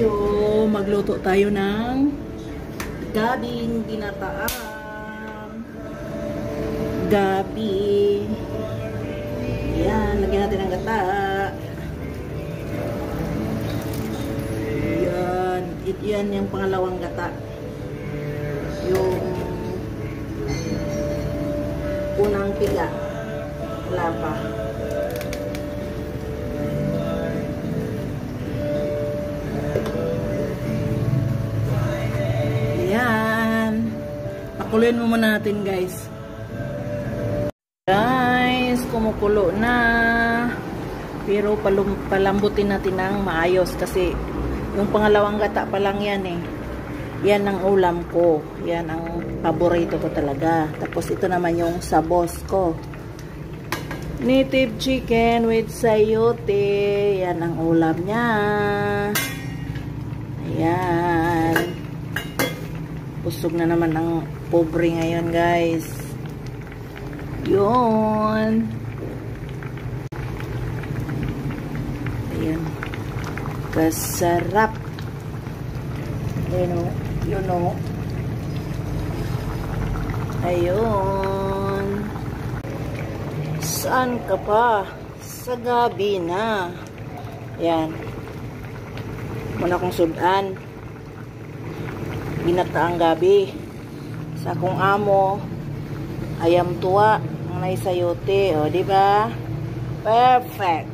So, magluto tayo ng gabing ginataan. Gabi. Yan, lagyan natin ng gata. Yan. Yan yung pangalawang gata. Yung unang pila. Wala pa. Yan. Pakuluin mo muna natin, guys. Guys, kumukulo na. Pero palambutin natin ng maayos kasi yung pangalawang gata pa lang yan eh. Yan ang ulam ko. Yan ang paborito ko talaga. Tapos ito naman yung sabos ko. Native chicken with sayote. Yan ang ulam niya. Ayan. Busog na naman ang pobre ngayon, guys. Yun. Ayan. Kasarap. You know. Ayun. Saan ka pa? Sa gabi na. Ayan. Muna kong sudan. Ginataang gabi. Sa akong amo. Ayam tuwa. Ang naisayote. O, diba? Perfect.